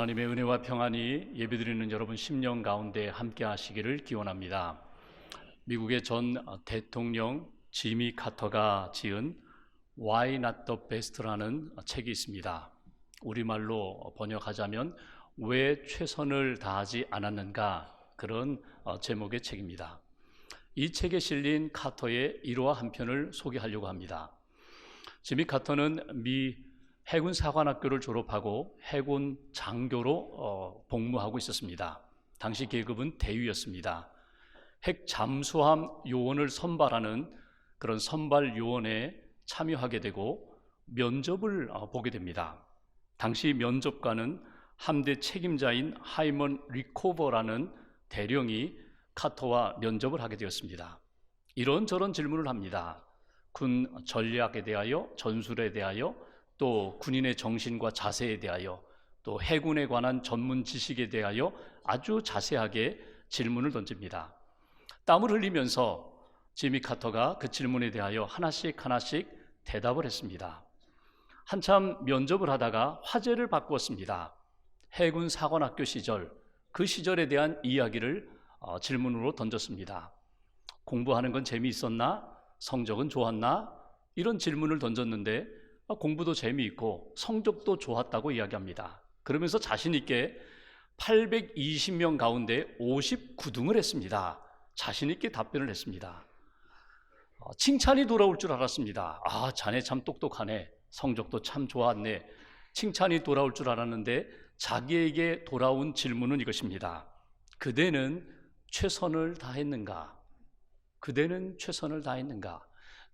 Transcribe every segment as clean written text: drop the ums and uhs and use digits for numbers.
하나님의 은혜와 평안이 예배드리는 여러분 심령 가운데 함께 하시기를 기원합니다. 미국의 전 대통령 지미 카터가 지은 Why Not the Best라는 책이 있습니다. 우리말로 번역하자면 왜 최선을 다하지 않았는가, 그런 제목의 책입니다. 이 책에 실린 카터의 일화 한 편을 소개하려고 합니다. 지미 카터는 미 해군 사관학교를 졸업하고 해군 장교로 복무하고 있었습니다. 당시 계급은 대위였습니다. 핵 잠수함 요원을 선발하는 그런 선발 요원에 참여하게 되고 면접을 보게 됩니다. 당시 면접관은 함대 책임자인 하이먼 리코버라는 대령이 카터와 면접을 하게 되었습니다. 이런저런 질문을 합니다. 군 전략에 대하여, 전술에 대하여, 또 군인의 정신과 자세에 대하여, 또 해군에 관한 전문 지식에 대하여 아주 자세하게 질문을 던집니다. 땀을 흘리면서 지미 카터가 그 질문에 대하여 하나씩 대답을 했습니다. 한참 면접을 하다가 화제를 바꾸었습니다. 해군 사관학교 시절, 그 시절에 대한 이야기를 질문으로 던졌습니다. 공부하는 건 재미있었나? 성적은 좋았나? 이런 질문을 던졌는데 공부도 재미있고 성적도 좋았다고 이야기합니다. 그러면서 자신 있게 820명 가운데 59등을 했습니다. 자신 있게 답변을 했습니다. 칭찬이 돌아올 줄 알았습니다. 자네 참 똑똑하네. 성적도 참 좋았네. 칭찬이 돌아올 줄 알았는데 자기에게 돌아온 질문은 이것입니다. 그대는 최선을 다했는가? 그대는 최선을 다했는가?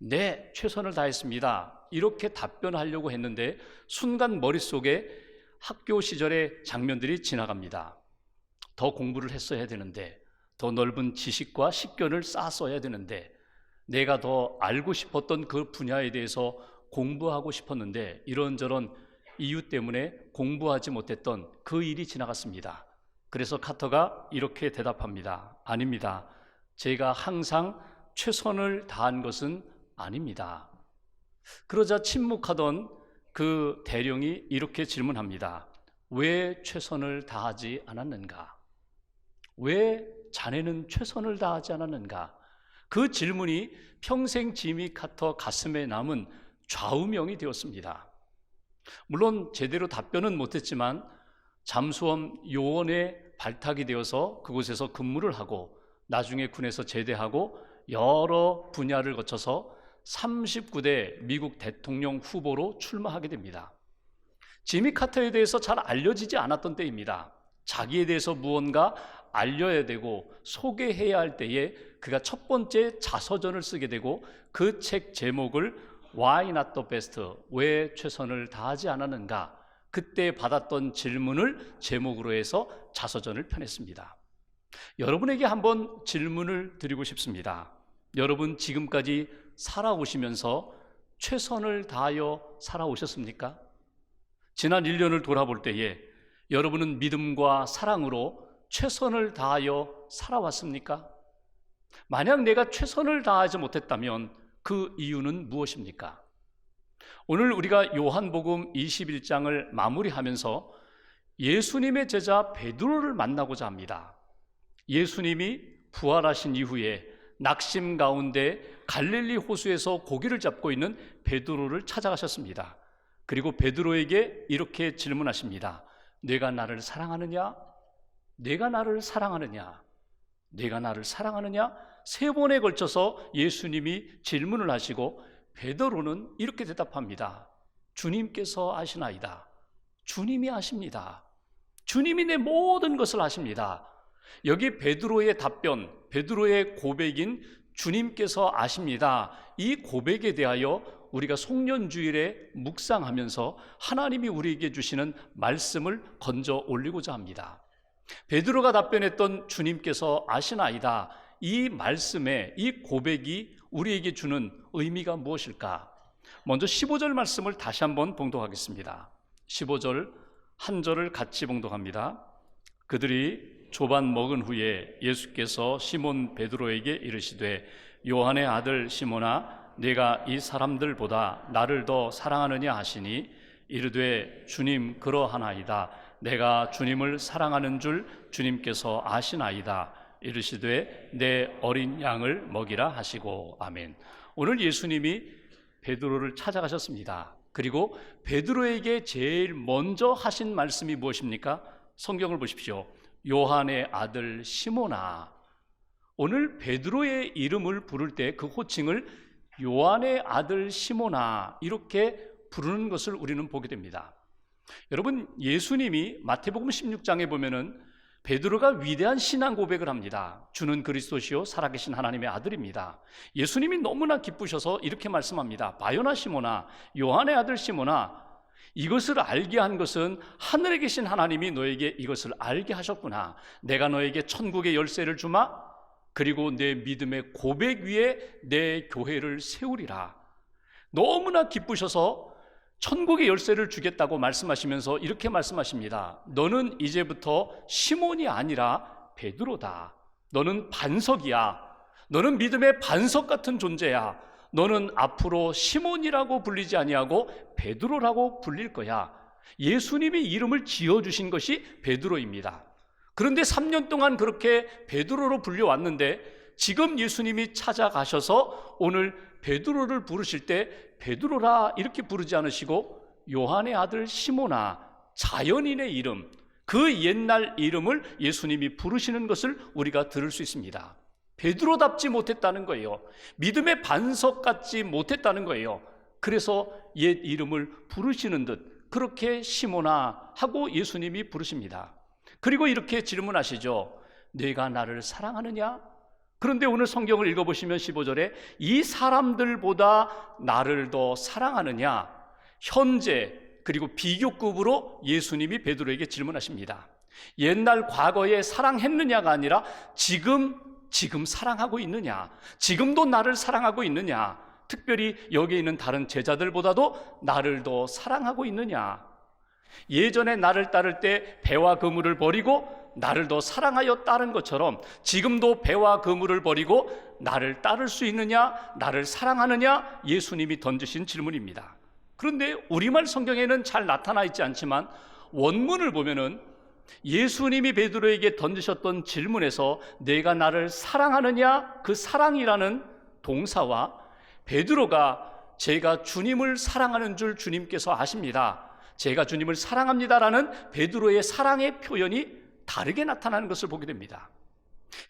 네, 최선을 다했습니다. 이렇게 답변하려고 했는데 순간 머릿속에 학교 시절의 장면들이 지나갑니다. 더 공부를 했어야 되는데, 더 넓은 지식과 식견을 쌓았어야 되는데, 내가 더 알고 싶었던 그 분야에 대해서 공부하고 싶었는데 이런저런 이유 때문에 공부하지 못했던 그 일이 지나갔습니다. 그래서 카터가 이렇게 대답합니다. 아닙니다. 제가 항상 최선을 다한 것은 아닙니다. 그러자 침묵하던 그 대령이 이렇게 질문합니다. 왜 최선을 다하지 않았는가? 왜 자네는 최선을 다하지 않았는가? 그 질문이 평생 지미 카터 가슴에 남은 좌우명이 되었습니다. 물론 제대로 답변은 못했지만 잠수함 요원에 발탁이 되어서 그곳에서 근무를 하고 나중에 군에서 제대하고 여러 분야를 거쳐서 39대 미국 대통령 후보로 출마하게 됩니다. 지미 카터에 대해서 잘 알려지지 않았던 때입니다. 자기에 대해서 무언가 알려야 되고 소개해야 할 때에 그가 첫 번째 자서전을 쓰게 되고 그 책 제목을 Why Not the Best? 왜 최선을 다하지 않았는가? 그때 받았던 질문을 제목으로 해서 자서전을 펴냈습니다. 여러분에게 한번 질문을 드리고 싶습니다. 여러분 지금까지 살아오시면서 최선을 다하여 살아오셨습니까? 지난 1년을 돌아볼 때에 여러분은 믿음과 사랑으로 최선을 다하여 살아왔습니까? 만약 내가 최선을 다하지 못했다면 그 이유는 무엇입니까? 오늘 우리가 요한복음 21장을 마무리하면서 예수님의 제자 베드로를 만나고자 합니다. 예수님이 부활하신 이후에 낙심 가운데 갈릴리 호수에서 고기를 잡고 있는 베드로를 찾아가셨습니다. 그리고 베드로에게 이렇게 질문하십니다. 네가 나를 사랑하느냐? 네가 나를 사랑하느냐? 네가 나를 사랑하느냐? 3번에 걸쳐서 예수님이 질문을 하시고 베드로는 이렇게 대답합니다. 주님께서 아시나이다. 주님이 아십니다. 주님이 내 모든 것을 아십니다. 여기 베드로의 답변, 베드로의 고백인 주님께서 아십니다. 이 고백에 대하여 우리가 송년주일에 묵상하면서 하나님이 우리에게 주시는 말씀을 건져 올리고자 합니다. 베드로가 답변했던 주님께서 아시나이다. 이 말씀에 이 고백이 우리에게 주는 의미가 무엇일까? 먼저 15절 말씀을 다시 한번 봉독하겠습니다. 15절 한 절을 같이 봉독합니다. 그들이 조반 먹은 후에 예수께서 시몬 베드로에게 이르시되 요한의 아들 시몬아 네가 이 사람들보다 나를 더 사랑하느냐 하시니 이르되 주님 그러하나이다. 내가 주님을 사랑하는 줄 주님께서 아시나이다. 이르시되 내 어린 양을 먹이라 하시고. 아멘. 오늘 예수님이 베드로를 찾아가셨습니다. 그리고 베드로에게 제일 먼저 하신 말씀이 무엇입니까? 성경을 보십시오. 요한의 아들 시몬아. 오늘 베드로의 이름을 부를 때 그 호칭을 요한의 아들 시몬아 이렇게 부르는 것을 우리는 보게 됩니다. 여러분, 예수님이 마태복음 16장에 보면은 베드로가 위대한 신앙 고백을 합니다. 주는 그리스도시요 살아계신 하나님의 아들입니다. 예수님이 너무나 기쁘셔서 이렇게 말씀합니다. 바요나 시몬아, 요한의 아들 시몬아, 이것을 알게 한 것은 하늘에 계신 하나님이 너에게 이것을 알게 하셨구나. 내가 너에게 천국의 열쇠를 주마, 그리고 내 믿음의 고백 위에 내 교회를 세우리라. 너무나 기쁘셔서 천국의 열쇠를 주겠다고 말씀하시면서 이렇게 말씀하십니다. 너는 이제부터 시몬이 아니라 베드로다. 너는 반석이야. 너는 믿음의 반석 같은 존재야. 너는 앞으로 시몬이라고 불리지 아니하고 베드로라고 불릴 거야. 예수님이 이름을 지어주신 것이 베드로입니다. 그런데 3년 동안 그렇게 베드로로 불려왔는데 지금 예수님이 찾아가셔서 오늘 베드로를 부르실 때 베드로라 이렇게 부르지 않으시고 요한의 아들 시몬아, 자연인의 이름, 그 옛날 이름을 예수님이 부르시는 것을 우리가 들을 수 있습니다. 베드로답지 못했다는 거예요. 믿음의 반석 같지 못했다는 거예요. 그래서 옛 이름을 부르시는 듯 그렇게 시몬아 하고 예수님이 부르십니다. 그리고 이렇게 질문하시죠. 네가 나를 사랑하느냐? 그런데 오늘 성경을 읽어보시면 15절에 이 사람들보다 나를 더 사랑하느냐? 현재 그리고 비교급으로 예수님이 베드로에게 질문하십니다. 옛날 과거에 사랑했느냐가 아니라 지금 사랑하고 있느냐? 지금도 나를 사랑하고 있느냐? 특별히 여기 있는 다른 제자들보다도 나를 더 사랑하고 있느냐? 예전에 나를 따를 때 배와 그물을 버리고 나를 더 사랑하여 따른 것처럼 지금도 배와 그물을 버리고 나를 따를 수 있느냐, 나를 사랑하느냐, 예수님이 던지신 질문입니다. 그런데 우리말 성경에는 잘 나타나 있지 않지만 원문을 보면은 예수님이 베드로에게 던지셨던 질문에서 내가 나를 사랑하느냐, 그 사랑이라는 동사와 베드로가 제가 주님을 사랑하는 줄 주님께서 아십니다, 제가 주님을 사랑합니다라는 베드로의 사랑의 표현이 다르게 나타나는 것을 보게 됩니다.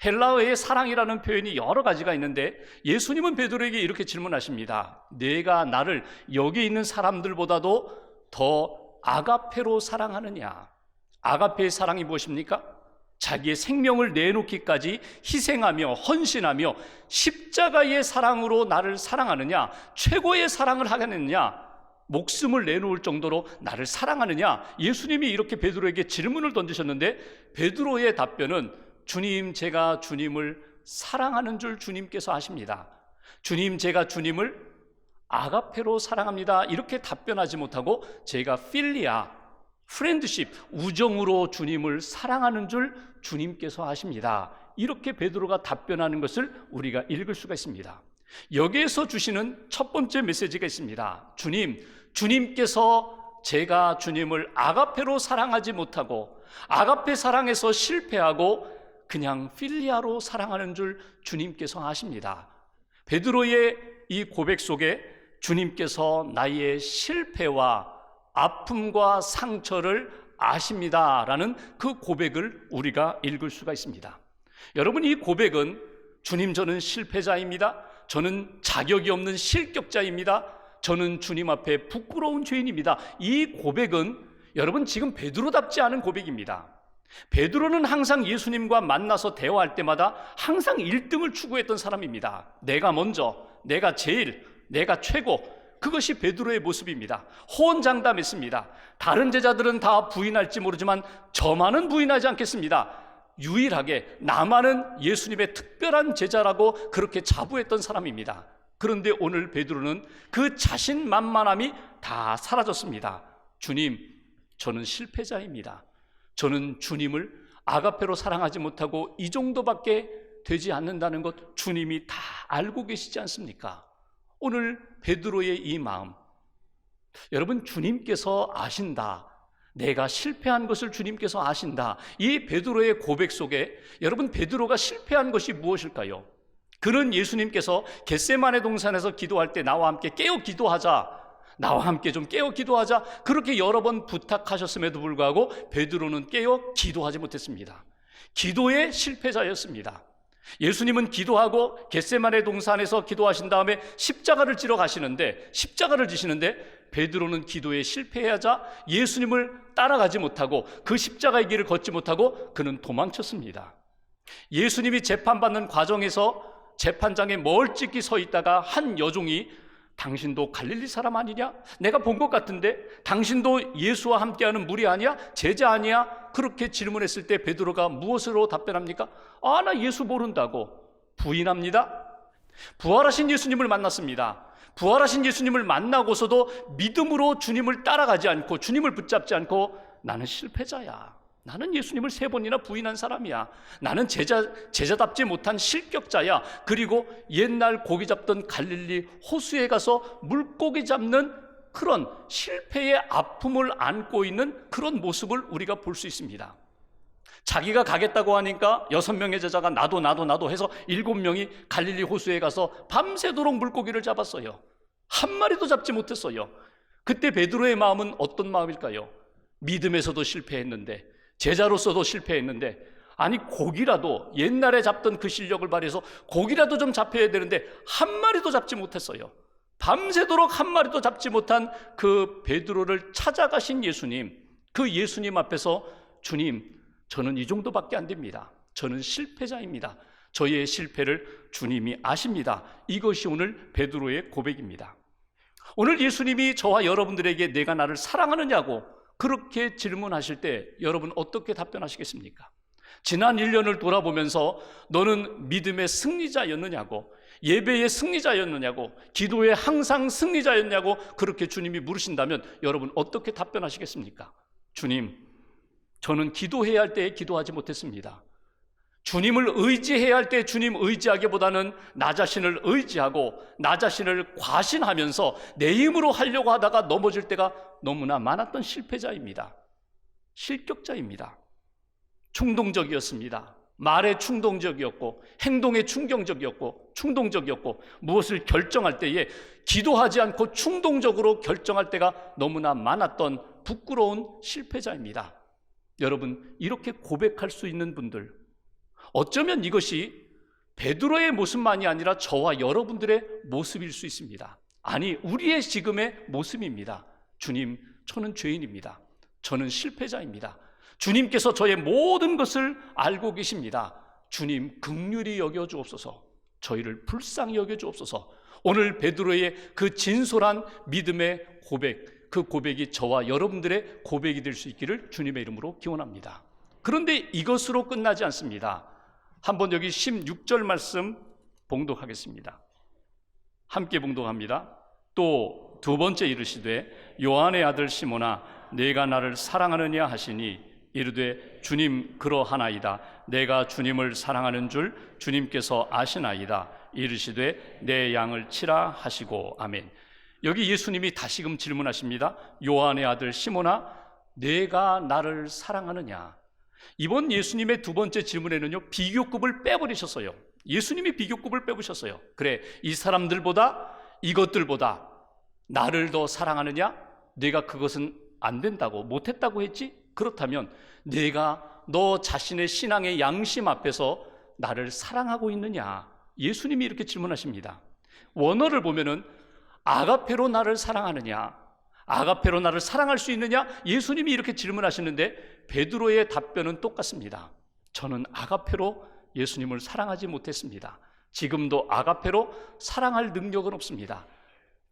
헬라어의 사랑이라는 표현이 여러 가지가 있는데 예수님은 베드로에게 이렇게 질문하십니다. 내가 나를 여기 있는 사람들보다도 더 아가페로 사랑하느냐? 아가페의 사랑이 무엇입니까? 자기의 생명을 내놓기까지 희생하며 헌신하며 십자가의 사랑으로 나를 사랑하느냐? 최고의 사랑을 하겠느냐? 목숨을 내놓을 정도로 나를 사랑하느냐? 예수님이 이렇게 베드로에게 질문을 던지셨는데 베드로의 답변은 주님, 제가 주님을 사랑하는 줄 주님께서 아십니다. 주님, 제가 주님을 아가페로 사랑합니다. 이렇게 답변하지 못하고 제가 필리아, 프렌드십, 우정으로 주님을 사랑하는 줄 주님께서 아십니다. 이렇게 베드로가 답변하는 것을 우리가 읽을 수가 있습니다. 여기에서 주시는 첫 번째 메시지가 있습니다. 주님께서 제가 주님을 아가페로 사랑하지 못하고 아가페 사랑에서 실패하고 그냥 필리아로 사랑하는 줄 주님께서 아십니다. 베드로의 이 고백 속에 주님께서 나의 실패와 아픔과 상처를 아십니다라는 그 고백을 우리가 읽을 수가 있습니다. 여러분, 이 고백은 주님, 저는 실패자입니다. 저는 자격이 없는 실격자입니다. 저는 주님 앞에 부끄러운 죄인입니다. 이 고백은 여러분 지금 베드로답지 않은 고백입니다. 베드로는 항상 예수님과 만나서 대화할 때마다 항상 1등을 추구했던 사람입니다. 내가 먼저, 내가 제일, 내가 최고, 그것이 베드로의 모습입니다. 호언장담했습니다. 다른 제자들은 다 부인할지 모르지만 저만은 부인하지 않겠습니다. 유일하게 나만은 예수님의 특별한 제자라고 그렇게 자부했던 사람입니다. 그런데 오늘 베드로는 그 자신만만함이 다 사라졌습니다. 주님, 저는 실패자입니다. 저는 주님을 아가페로 사랑하지 못하고 이 정도밖에 되지 않는다는 것 주님이 다 알고 계시지 않습니까? 오늘 베드로의 이 마음, 여러분, 주님께서 아신다, 내가 실패한 것을 주님께서 아신다. 이 베드로의 고백 속에 여러분, 베드로가 실패한 것이 무엇일까요? 그는 예수님께서 겟세마네 동산에서 기도할 때 나와 함께 깨어 기도하자, 나와 함께 좀 깨어 기도하자, 그렇게 여러 번 부탁하셨음에도 불구하고 베드로는 깨어 기도하지 못했습니다. 기도의 실패자였습니다. 예수님은 기도하고 겟세마네 동산에서 기도하신 다음에 십자가를 지러 가시는데, 십자가를 지시는데 베드로는 기도에 실패하자 예수님을 따라가지 못하고 그 십자가의 길을 걷지 못하고 그는 도망쳤습니다. 예수님이 재판받는 과정에서 재판장에 멀찍이 서 있다가 한 여종이 당신도 갈릴리 사람 아니냐? 내가 본 것 같은데 당신도 예수와 함께하는 무리 아니야? 제자 아니야? 그렇게 질문했을 때 베드로가 무엇으로 답변합니까? 나 예수 모른다고 부인합니다. 부활하신 예수님을 만났습니다. 부활하신 예수님을 만나고서도 믿음으로 주님을 따라가지 않고 주님을 붙잡지 않고 나는 실패자야, 나는 예수님을 3번이나 부인한 사람이야, 나는 제자답지 못한 실격자야, 그리고 옛날 고기 잡던 갈릴리 호수에 가서 물고기 잡는 그런 실패의 아픔을 안고 있는 그런 모습을 우리가 볼 수 있습니다. 자기가 가겠다고 하니까 6명의 제자가 나도 해서 7명이 갈릴리 호수에 가서 밤새도록 물고기를 잡았어요. 한 마리도 잡지 못했어요. 그때 베드로의 마음은 어떤 마음일까요? 믿음에서도 실패했는데, 제자로서도 실패했는데, 아니 고기라도 옛날에 잡던 그 실력을 발휘해서 고기라도 좀 잡혀야 되는데 한 마리도 잡지 못했어요. 밤새도록 한 마리도 잡지 못한 그 베드로를 찾아가신 예수님, 그 예수님 앞에서 주님, 저는 이 정도밖에 안 됩니다. 저는 실패자입니다. 저의 실패를 주님이 아십니다. 이것이 오늘 베드로의 고백입니다. 오늘 예수님이 저와 여러분들에게 내가 나를 사랑하느냐고 그렇게 질문하실 때 여러분 어떻게 답변하시겠습니까? 지난 1년을 돌아보면서 너는 믿음의 승리자였느냐고, 예배의 승리자였느냐고, 기도의 항상 승리자였냐고 그렇게 주님이 물으신다면 여러분 어떻게 답변하시겠습니까? 주님, 저는 기도해야 할 때 기도하지 못했습니다. 주님을 의지해야 할 때 주님 의지하기보다는 나 자신을 의지하고 나 자신을 과신하면서 내 힘으로 하려고 하다가 넘어질 때가 너무나 많았던 실패자입니다. 실격자입니다. 충동적이었습니다. 말에 충동적이었고 행동에 충동적이었고 무엇을 결정할 때에 기도하지 않고 충동적으로 결정할 때가 너무나 많았던 부끄러운 실패자입니다. 여러분, 이렇게 고백할 수 있는 분들, 어쩌면 이것이 베드로의 모습만이 아니라 저와 여러분들의 모습일 수 있습니다. 아니, 우리의 지금의 모습입니다. 주님, 저는 죄인입니다. 저는 실패자입니다. 주님께서 저의 모든 것을 알고 계십니다. 주님, 긍휼히 여겨 주옵소서. 저희를 불쌍히 여겨 주옵소서. 오늘 베드로의 그 진솔한 믿음의 고백, 그 고백이 저와 여러분들의 고백이 될 수 있기를 주님의 이름으로 기원합니다. 그런데 이것으로 끝나지 않습니다. 한번 여기 16절 말씀 봉독하겠습니다. 함께 봉독합니다. 또 두 번째 이르시되 요한의 아들 시몬아, 내가 나를 사랑하느냐 하시니 이르되 주님, 그러하나이다. 내가 주님을 사랑하는 줄 주님께서 아시나이다. 이르시되 내 양을 치라 하시고. 아멘. 여기 예수님이 다시금 질문하십니다. 요한의 아들 시몬아, 내가 나를 사랑하느냐? 이번 예수님의 두 번째 질문에는요, 비교급을 빼버리셨어요. 예수님이 비교급을 빼보셨어요. 그래, 이 사람들보다, 이것들보다 나를 더 사랑하느냐? 내가 그것은 안 된다고, 못했다고 했지? 그렇다면 내가 너 자신의 신앙의 양심 앞에서 나를 사랑하고 있느냐? 예수님이 이렇게 질문하십니다. 원어를 보면은 아가페로 나를 사랑하느냐, 아가페로 나를 사랑할 수 있느냐? 예수님이 이렇게 질문하시는데 베드로의 답변은 똑같습니다. 저는 아가페로 예수님을 사랑하지 못했습니다. 지금도 아가페로 사랑할 능력은 없습니다.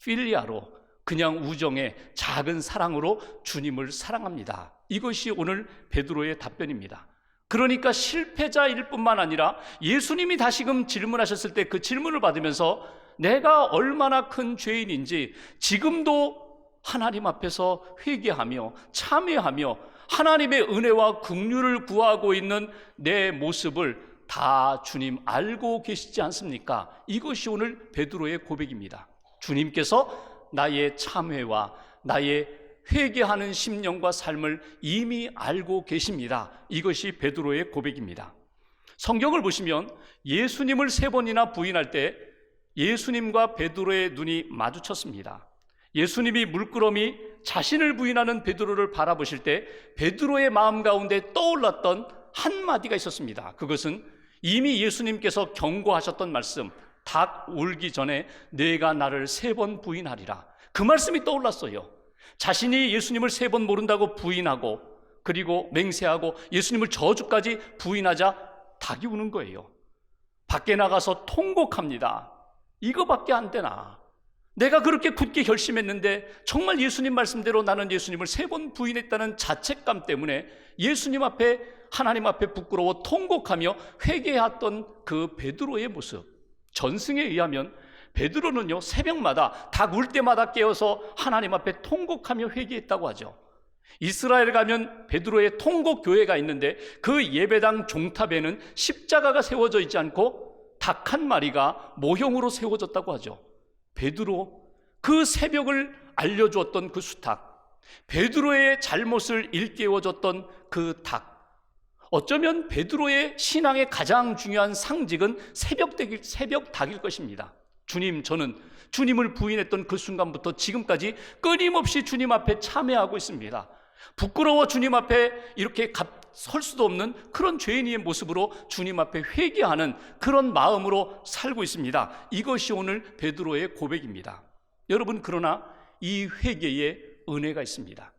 필리아로, 그냥 우정의 작은 사랑으로 주님을 사랑합니다. 이것이 오늘 베드로의 답변입니다. 그러니까 실패자일 뿐만 아니라 예수님이 다시금 질문하셨을 때 그 질문을 받으면서 내가 얼마나 큰 죄인인지 지금도 하나님 앞에서 회개하며 참회하며 하나님의 은혜와 긍휼을 구하고 있는 내 모습을 다 주님 알고 계시지 않습니까? 이것이 오늘 베드로의 고백입니다. 주님께서 나의 참회와 나의 회개하는 심령과 삶을 이미 알고 계십니다. 이것이 베드로의 고백입니다. 성경을 보시면 예수님을 3번이나 부인할 때 예수님과 베드로의 눈이 마주쳤습니다. 예수님이 물끄러미 자신을 부인하는 베드로를 바라보실 때 베드로의 마음 가운데 떠올랐던 한마디가 있었습니다. 그것은 이미 예수님께서 경고하셨던 말씀, 닭 울기 전에 내가 나를 3번 부인하리라. 그 말씀이 떠올랐어요. 자신이 예수님을 3번 모른다고 부인하고, 그리고 맹세하고 예수님을 저주까지 부인하자 닭이 우는 거예요. 밖에 나가서 통곡합니다. 이거밖에 안 되나? 내가 그렇게 굳게 결심했는데 정말 예수님 말씀대로 나는 예수님을 3번 부인했다는 자책감 때문에 예수님 앞에, 하나님 앞에 부끄러워 통곡하며 회개했던 그 베드로의 모습, 전승에 의하면 베드로는요, 새벽마다 닭 울 때마다 깨어서 하나님 앞에 통곡하며 회개했다고 하죠. 이스라엘 가면 베드로의 통곡 교회가 있는데 그 예배당 종탑에는 십자가가 세워져 있지 않고 닭 한 마리가 모형으로 세워졌다고 하죠. 베드로, 그 새벽을 알려주었던 그 수탉, 베드로의 잘못을 일깨워줬던 그 닭, 어쩌면 베드로의 신앙의 가장 중요한 상징은 새벽 닭일 것입니다. 주님, 저는 주님을 부인했던 그 순간부터 지금까지 끊임없이 주님 앞에 참회하고 있습니다. 부끄러워 주님 앞에 이렇게 설 수도 없는 그런 죄인의 모습으로 주님 앞에 회개하는 그런 마음으로 살고 있습니다. 이것이 오늘 베드로의 고백입니다. 여러분, 그러나 이 회개에 은혜가 있습니다.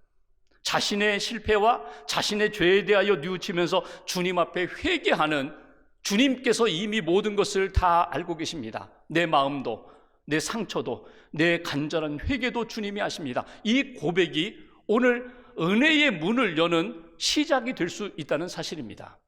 자신의 실패와 자신의 죄에 대하여 뉘우치면서 주님 앞에 회개하는 주님께서 이미 모든 것을 다 알고 계십니다. 내 마음도, 내 상처도, 내 간절한 회개도 주님이 아십니다. 이 고백이 오늘 은혜의 문을 여는 시작이 될 수 있다는 사실입니다.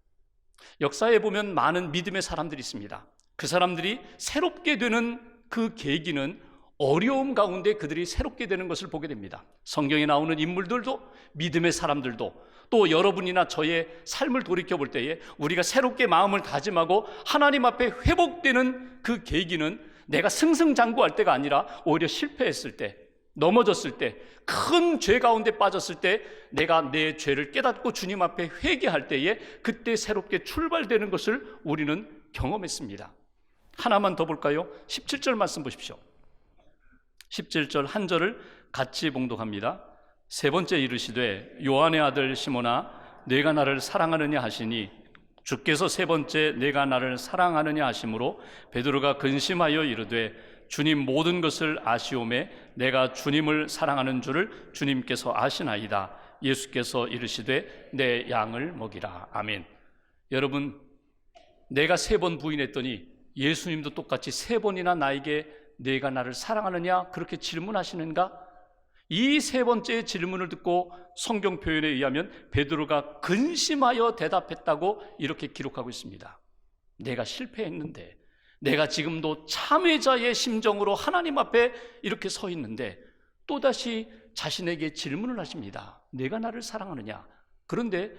역사에 보면 많은 믿음의 사람들이 있습니다. 그 사람들이 새롭게 되는 그 계기는 어려움 가운데 그들이 새롭게 되는 것을 보게 됩니다. 성경에 나오는 인물들도, 믿음의 사람들도, 또 여러분이나 저의 삶을 돌이켜 볼 때에 우리가 새롭게 마음을 다짐하고 하나님 앞에 회복되는 그 계기는 내가 승승장구할 때가 아니라 오히려 실패했을 때, 넘어졌을 때, 큰 죄 가운데 빠졌을 때 내가 내 죄를 깨닫고 주님 앞에 회개할 때에 그때 새롭게 출발되는 것을 우리는 경험했습니다. 하나만 더 볼까요? 17절 말씀 보십시오. 17절 한 절을 같이 봉독합니다. 3번째 이르시되 요한의 아들 시몬아 내가 나를 사랑하느냐 하시니 주께서 3번째 내가 나를 사랑하느냐 하심으로 베드로가 근심하여 이르되 주님 모든 것을 아시오매 내가 주님을 사랑하는 줄을 주님께서 아시나이다. 예수께서 이르시되 내 양을 먹이라. 아멘. 여러분, 내가 3번 부인했더니 예수님도 똑같이 3번이나 나에게 내가 나를 사랑하느냐 그렇게 질문하시는가? 이 3번째 질문을 듣고 성경 표현에 의하면 베드로가 근심하여 대답했다고 이렇게 기록하고 있습니다. 내가 실패했는데, 내가 지금도 참회자의 심정으로 하나님 앞에 이렇게 서 있는데 또다시 자신에게 질문을 하십니다. 내가 나를 사랑하느냐? 그런데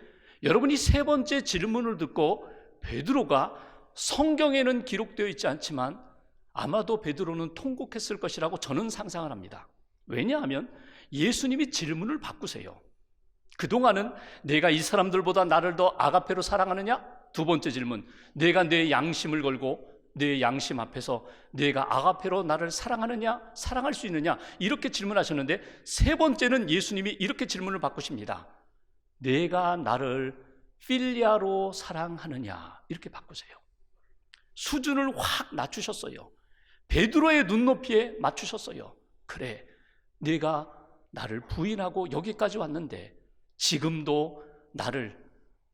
여러분이 3번째 질문을 듣고 베드로가, 성경에는 기록되어 있지 않지만 아마도 베드로는 통곡했을 것이라고 저는 상상을 합니다. 왜냐하면 예수님이 질문을 바꾸세요. 그동안은 내가 이 사람들보다 나를 더 아가페로 사랑하느냐? 2번째 질문, 내가 내 양심을 걸고 내 양심 앞에서 내가 아가페로 나를 사랑하느냐? 사랑할 수 있느냐? 이렇게 질문하셨는데 3번째는 예수님이 이렇게 질문을 바꾸십니다. 내가 나를 필리아로 사랑하느냐? 이렇게 바꾸세요. 수준을 확 낮추셨어요. 베드로의 눈높이에 맞추셨어요. 그래, 내가 나를 부인하고 여기까지 왔는데 지금도 나를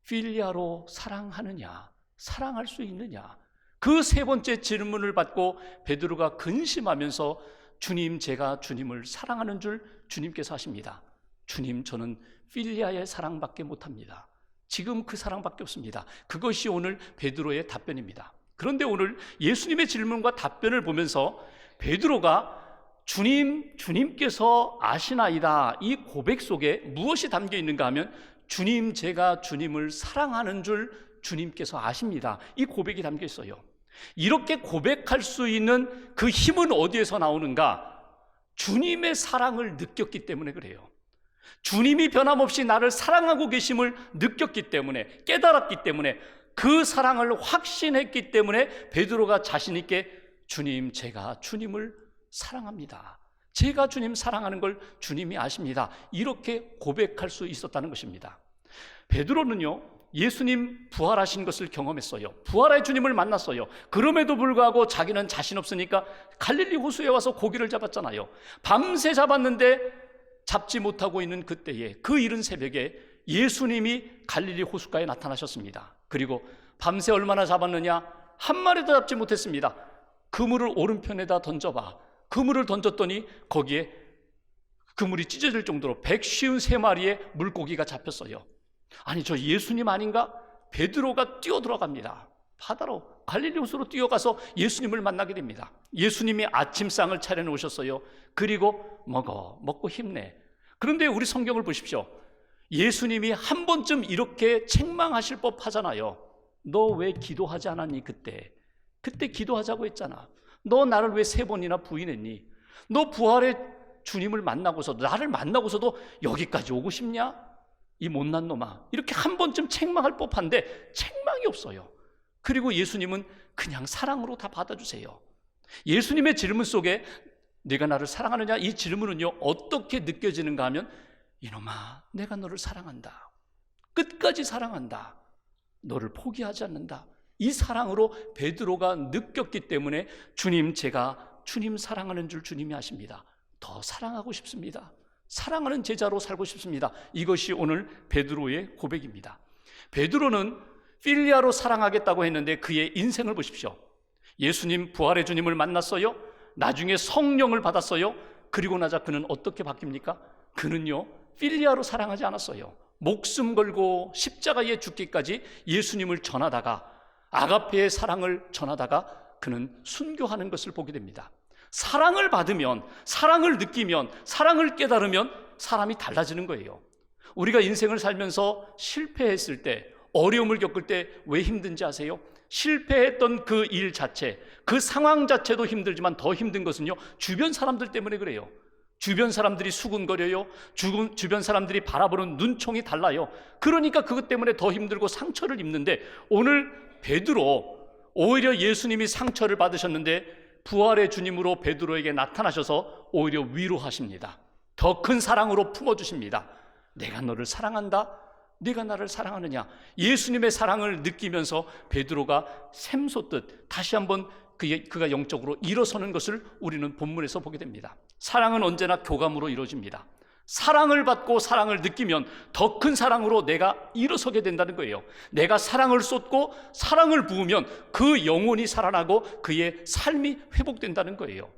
필리아로 사랑하느냐? 사랑할 수 있느냐? 그 3번째 질문을 받고 베드로가 근심하면서 주님, 제가 주님을 사랑하는 줄 주님께서 하십니다. 주님, 저는 필리아의 사랑밖에 못합니다. 지금 그 사랑밖에 없습니다. 그것이 오늘 베드로의 답변입니다. 그런데 오늘 예수님의 질문과 답변을 보면서 베드로가 주님께서 아시나이다, 이 고백 속에 무엇이 담겨 있는가 하면 주님, 제가 주님을 사랑하는 줄 주님께서 아십니다. 이 고백이 담겨 있어요. 이렇게 고백할 수 있는 그 힘은 어디에서 나오는가? 주님의 사랑을 느꼈기 때문에 그래요. 주님이 변함없이 나를 사랑하고 계심을 느꼈기 때문에, 깨달았기 때문에, 그 사랑을 확신했기 때문에 베드로가 자신 있게 주님, 제가 주님을 사랑합니다. 제가 주님 사랑하는 걸 주님이 아십니다. 이렇게 고백할 수 있었다는 것입니다. 베드로는요, 예수님 부활하신 것을 경험했어요. 부활의 주님을 만났어요. 그럼에도 불구하고 자기는 자신 없으니까 갈릴리 호수에 와서 고기를 잡았잖아요. 밤새 잡았는데 잡지 못하고 있는 그때에, 그 이른 새벽에 예수님이 갈릴리 호숫가에 나타나셨습니다. 그리고 밤새 얼마나 잡았느냐? 한 마리도 잡지 못했습니다. 그물을 오른편에다 던져봐. 그물을 던졌더니 거기에 그물이 찢어질 정도로 153마리의 물고기가 잡혔어요. 아니, 저 예수님 아닌가? 베드로가 뛰어들어갑니다. 바다로, 갈릴리 호수로 뛰어가서 예수님을 만나게 됩니다. 예수님이 아침상을 차려놓으셨어요. 그리고 먹고 힘내. 그런데 우리 성경을 보십시오. 예수님이 한 번쯤 이렇게 책망하실 법하잖아요. 너 왜 기도하지 않았니? 그때 기도하자고 했잖아. 너 나를 왜 3번이나 부인했니? 너 부활의 주님을 만나고서, 나를 만나고서도 여기까지 오고 싶냐? 이 못난 놈아. 이렇게 한 번쯤 책망할 법한데 책망이 없어요. 그리고 예수님은 그냥 사랑으로 다 받아주세요. 예수님의 질문 속에 네가 나를 사랑하느냐? 이 질문은요, 어떻게 느껴지는가 하면, 이놈아, 내가 너를 사랑한다. 끝까지 사랑한다. 너를 포기하지 않는다. 이 사랑으로 베드로가 느꼈기 때문에 주님, 제가 주님 사랑하는 줄 주님이 아십니다. 더 사랑하고 싶습니다. 사랑하는 제자로 살고 싶습니다. 이것이 오늘 베드로의 고백입니다. 베드로는 필리아로 사랑하겠다고 했는데 그의 인생을 보십시오. 예수님, 부활의 주님을 만났어요. 나중에 성령을 받았어요. 그리고 나자 그는 어떻게 바뀝니까? 그는요, 필리아로 사랑하지 않았어요. 목숨 걸고 십자가에 죽기까지 예수님을 전하다가, 아가페의 사랑을 전하다가 그는 순교하는 것을 보게 됩니다. 사랑을 받으면, 사랑을 느끼면, 사랑을 깨달으면 사람이 달라지는 거예요. 우리가 인생을 살면서 실패했을 때, 어려움을 겪을 때 왜 힘든지 아세요? 실패했던 그 일 자체, 그 상황 자체도 힘들지만 더 힘든 것은요, 주변 사람들 때문에 그래요. 주변 사람들이 수군거려요. 주변 사람들이 바라보는 눈총이 달라요. 그러니까 그것 때문에 더 힘들고 상처를 입는데, 오늘 베드로, 오히려 예수님이 상처를 받으셨는데 부활의 주님으로 베드로에게 나타나셔서 오히려 위로하십니다. 더 큰 사랑으로 품어주십니다. 내가 너를 사랑한다. 네가 나를 사랑하느냐? 예수님의 사랑을 느끼면서 베드로가 샘솟듯 다시 한번 그가 영적으로 일어서는 것을 우리는 본문에서 보게 됩니다. 사랑은 언제나 교감으로 이루어집니다. 사랑을 받고 사랑을 느끼면 더 큰 사랑으로 내가 일어서게 된다는 거예요. 내가 사랑을 쏟고 사랑을 부으면 그 영혼이 살아나고 그의 삶이 회복된다는 거예요.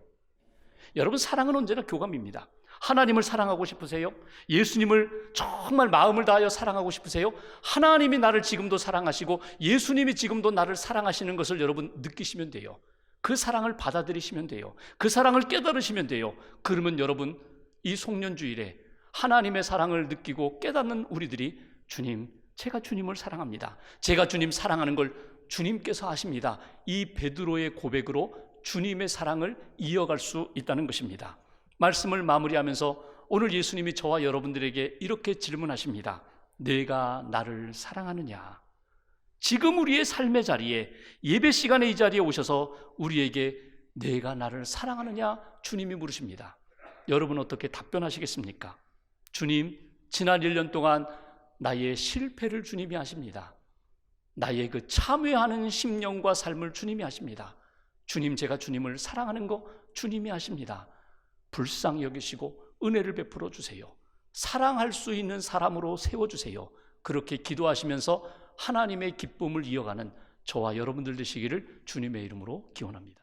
여러분, 사랑은 언제나 교감입니다. 하나님을 사랑하고 싶으세요? 예수님을 정말 마음을 다하여 사랑하고 싶으세요? 하나님이 나를 지금도 사랑하시고 예수님이 지금도 나를 사랑하시는 것을 여러분 느끼시면 돼요. 그 사랑을 받아들이시면 돼요. 그 사랑을 깨달으시면 돼요. 그러면 여러분, 이 송년주일에 하나님의 사랑을 느끼고 깨닫는 우리들이, 주님, 제가 주님을 사랑합니다. 제가 주님 사랑하는 걸 주님께서 아십니다. 이 베드로의 고백으로 주님의 사랑을 이어갈 수 있다는 것입니다. 말씀을 마무리하면서 오늘 예수님이 저와 여러분들에게 이렇게 질문하십니다. 내가 나를 사랑하느냐? 지금 우리의 삶의 자리에, 예배 시간에 이 자리에 오셔서 우리에게 내가 나를 사랑하느냐? 주님이 물으십니다. 여러분 어떻게 답변하시겠습니까? 주님, 지난 1년 동안 나의 실패를 주님이 아십니다. 나의 그 참회하는 심령과 삶을 주님이 아십니다. 주님, 제가 주님을 사랑하는 거 주님이 아십니다. 불쌍히 여기시고 은혜를 베풀어 주세요. 사랑할 수 있는 사람으로 세워주세요. 그렇게 기도하시면서 하나님의 기쁨을 이어가는 저와 여러분들 되시기를 주님의 이름으로 기원합니다.